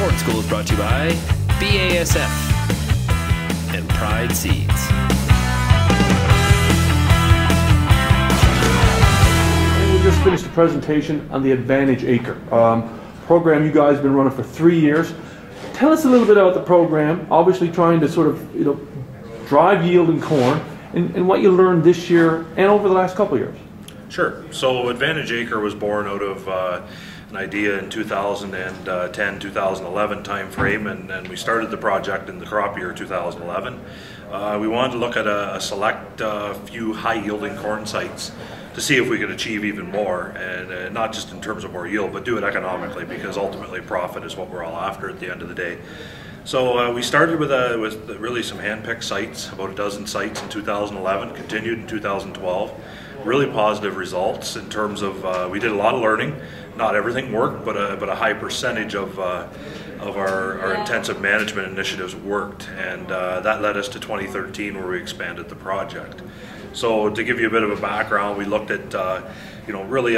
Corn School is brought to you by BASF and Pride Seeds. We just finished a presentation on the Advantage Acre program you guys have been running for 3 years. Tell us a little bit about the program, obviously trying to sort of, drive yield in corn, and what you learned this year and over the last couple of years. Sure. So Advantage Acre was born out of an idea in 2010-2011 time frame, and we started the project in the crop year 2011. We wanted to look at a select few high-yielding corn sites to see if we could achieve even more, and not just in terms of more yield, but do it economically, because ultimately profit is what we're all after at the end of the day. So we started with really some hand-picked sites, about a dozen sites in 2011, continued in 2012. Really positive results in terms of, we did a lot of learning. Not everything worked, but a high percentage of our intensive management initiatives worked, and that led us to 2013, where we expanded the project. So to give you a bit of a background, we looked at, really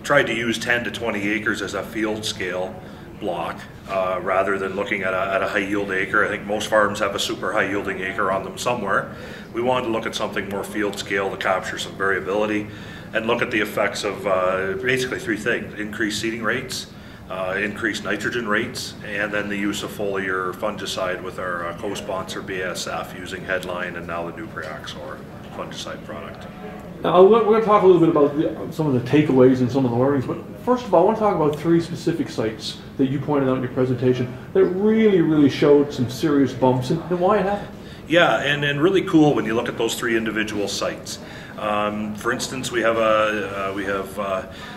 tried to use 10 to 20 acres as a field scale block, rather than looking at a high yield acre. I think most farms have a super high yielding acre on them somewhere. We wanted to look at something more field scale to capture some variability and look at the effects of basically three things: increased seeding rates, increased nitrogen rates, and then the use of foliar fungicide with our co-sponsor BASF using Headline and now the new Preaxor fungicide product. Now, we're going to talk a little bit about some of the takeaways and some of the learnings, but first of all, I want to talk about 3 specific sites that you pointed out in your presentation that really showed some serious bumps, and why it happened. Yeah, and really cool when you look at those 3 individual sites. For instance, we have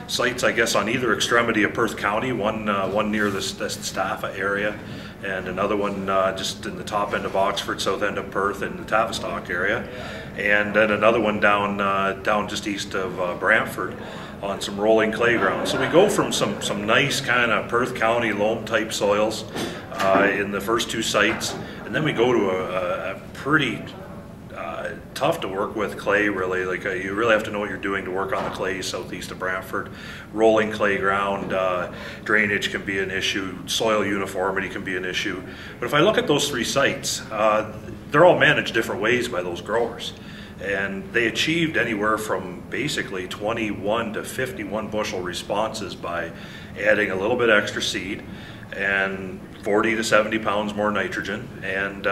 sites, I guess, on either extremity of Perth County. One near the Staffa area, and another one just in the top end of Oxford, south end of Perth, in the Tavistock area, and then another one down just east of Brantford on some rolling clay ground. So we go from some nice kind of Perth County loam type soils in the first 2 sites, and then we go to a pretty tough to work with clay, really. Like you really have to know what you're doing to work on the clay southeast of Brantford. Rolling clay ground, drainage can be an issue, soil uniformity can be an issue. But if I look at those 3 sites, they're all managed different ways by those growers. And they achieved anywhere from basically 21 to 51 bushel responses by adding a little bit extra seed and 40 to 70 pounds more nitrogen, and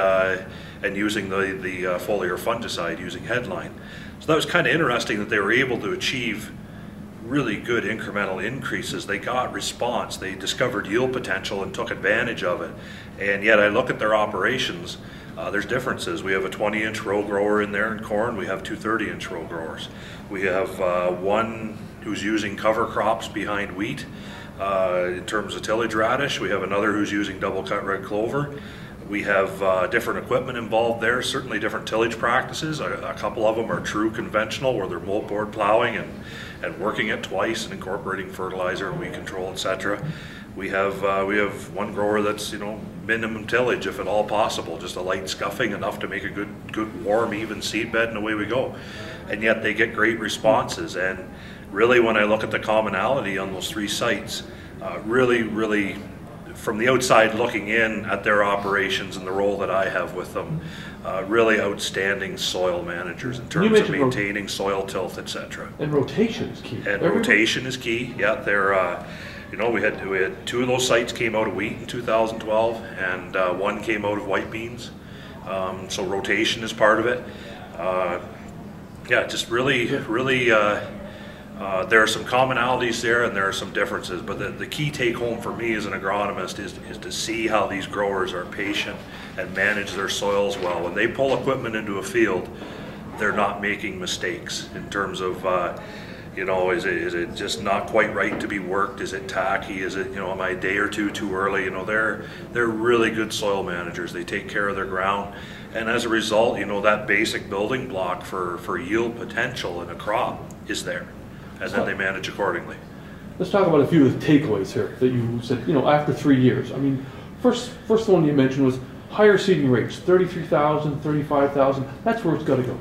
using the foliar fungicide using Headline. So that was kind of interesting that they were able to achieve really good incremental increases. They got response, they discovered yield potential and took advantage of it. And yet I look at their operations, there's differences. We have a 20-inch row grower in there in corn, we have 2 30-inch row growers. We have one who's using cover crops behind wheat. In terms of tillage radish, we have another who's using double cut red clover. We have different equipment involved there, certainly different tillage practices. A couple of them are true conventional, where they're mulch-board plowing and working it twice and incorporating fertilizer and weed control, etc. We have one grower that's minimum tillage if at all possible, just a light scuffing, enough to make a good warm even seed bed, and away we go. And yet they get great responses. And really, when I look at the commonality on those 3 sites, really from the outside looking in at their operations and the role that I have with them, really outstanding soil managers in terms of maintaining soil tilth, etc. And rotation is key. And rotation is key. Yeah, they're we had 2 of those sites came out of wheat in 2012, and 1 came out of white beans. So rotation is part of it. Yeah, just really. There are some commonalities there and there are some differences, but the key take home for me as an agronomist is to see how these growers are patient and manage their soils well. When they pull equipment into a field, they're not making mistakes in terms of, is it just not quite right to be worked? Is it tacky? Is it, am I a day or two too early? They're really good soil managers. They take care of their ground. And as a result, that basic building block for yield potential in a crop is there. And then they manage accordingly. Let's talk about a few of the takeaways here that you said, after 3 years. I mean, first one you mentioned was higher seeding rates, 33,000, 35,000. That's where it's got to go.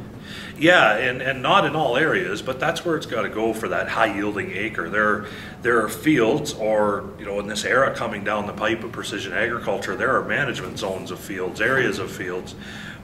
Yeah, and not in all areas, but that's where it's got to go for that high yielding acre. There are fields, or in this era coming down the pipe of precision agriculture, there are management zones of fields, areas of fields,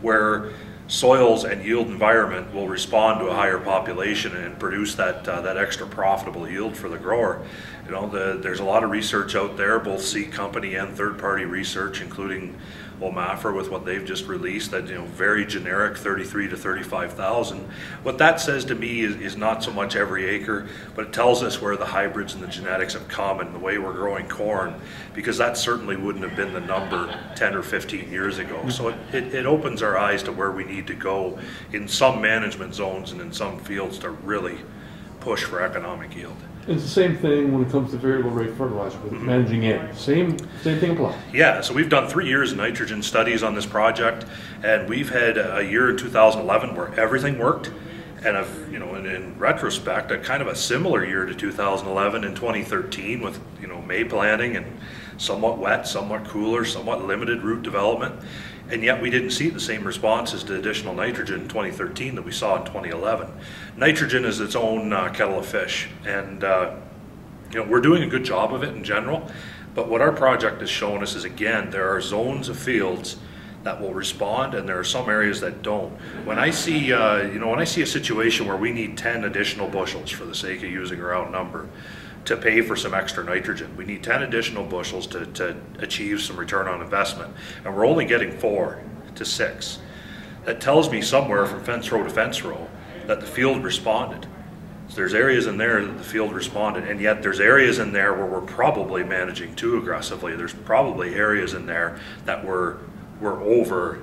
where soils and yield environment will respond to a higher population and produce that extra profitable yield for the grower. There's a lot of research out there, both seed company and third-party research, including OMAFR with what they've just released, that very generic 33 to 35,000. What that says to me is not so much every acre, but it tells us where the hybrids and the genetics have come and the way we're growing corn, because that certainly wouldn't have been the number 10 or 15 years ago. So it opens our eyes to where we need to go in some management zones and in some fields to really push for economic yield. It's the same thing when it comes to variable rate fertilizer with managing in. Same thing applies. Yeah, so we've done 3 years of nitrogen studies on this project, and we've had a year in 2011 where everything worked, and in retrospect, a kind of a similar year to 2011 in 2013 with May planting and somewhat wet, somewhat cooler, somewhat limited root development. And yet we didn't see the same responses to additional nitrogen in 2013 that we saw in 2011. Nitrogen is its own kettle of fish, and we're doing a good job of it in general, but what our project has shown us is, again, there are zones of fields that will respond, and there are some areas that don't. When I see when I see a situation where we need 10 additional bushels, for the sake of using a round number, to pay for some extra nitrogen. We need 10 additional bushels to achieve some return on investment, and we're only getting 4 to 6. That tells me somewhere from fence row to fence row that the field responded. So there's areas in there that the field responded, and yet there's areas in there where we're probably managing too aggressively. There's probably areas in there that we're over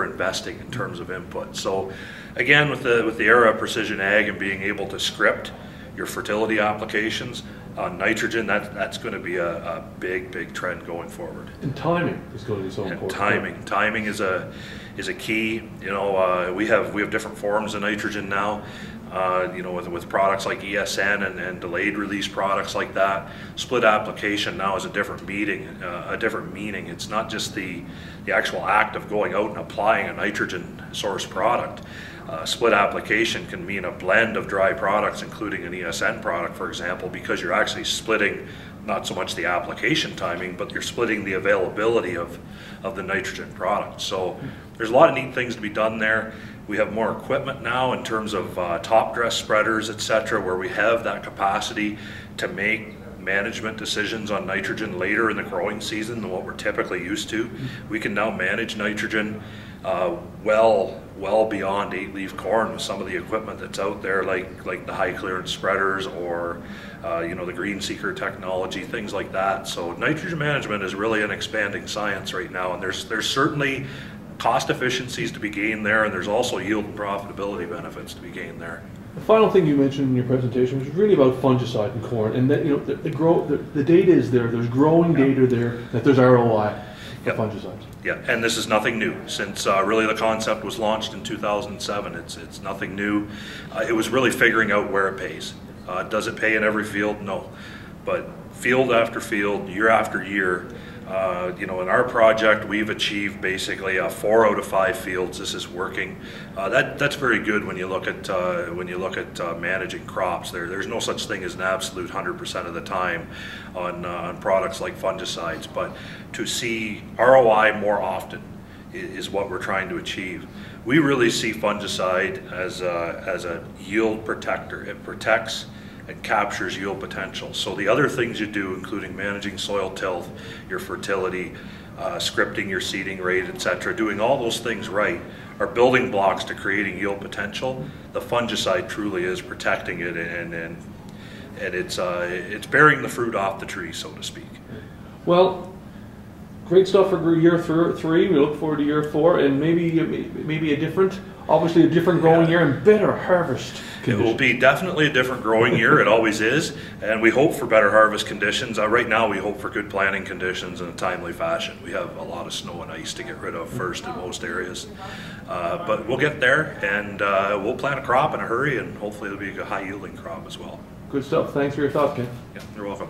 investing in terms of input. So again, with the era of precision ag and being able to script your fertility applications on nitrogen, that's going to be a big trend going forward. And timing is going to be so important. Timing is a key. We have different forms of nitrogen now. With products like ESN and delayed release products like that. Split application now is a different meaning. It's not just the actual act of going out and applying a nitrogen source product. Split application can mean a blend of dry products, including an ESN product, for example, because you're actually splitting not so much the application timing, but you're splitting the availability of the nitrogen product. So there's a lot of neat things to be done there. We have more equipment now in terms of top dress spreaders, etc., where we have that capacity to make management decisions on nitrogen later in the growing season than what we're typically used to. We can now manage nitrogen well beyond 8-leaf corn with some of the equipment that's out there, like the high clearance spreaders or the green seeker technology, things like that. So nitrogen management is really an expanding science right now, and there's certainly cost efficiencies to be gained there, and there's also yield and profitability benefits to be gained there. The final thing you mentioned in your presentation was really about fungicide in corn, and that the data is there. There's growing data there that there's ROI for fungicides. Yeah, and this is nothing new. Since really the concept was launched in 2007, it's nothing new. It was really figuring out where it pays. Does it pay in every field? No, but field after field, year after year. In our project, we've achieved basically 4 out of 5 fields. This is working. That's very good when you look at managing crops. There's no such thing as an absolute 100% of the time on products like fungicides, but to see ROI more often is what we're trying to achieve. We really see fungicide as a yield protector. It protects and captures yield potential. So the other things you do, including managing soil tilth, your fertility, scripting your seeding rate, etc., doing all those things right, are building blocks to creating yield potential. The fungicide truly is protecting it, and it's bearing the fruit off the tree, so to speak. Well, great stuff for year 3. We look forward to year 4, and maybe a different growing year and better harvest conditions. It will be definitely a different growing year. It always is, and we hope for better harvest conditions. Right now we hope for good planting conditions in a timely fashion. We have a lot of snow and ice to get rid of first in most areas, but we'll get there, and we'll plant a crop in a hurry, and hopefully it'll be a high yielding crop as well. Good stuff. Thanks for your thoughts, Ken. Yeah, you're welcome.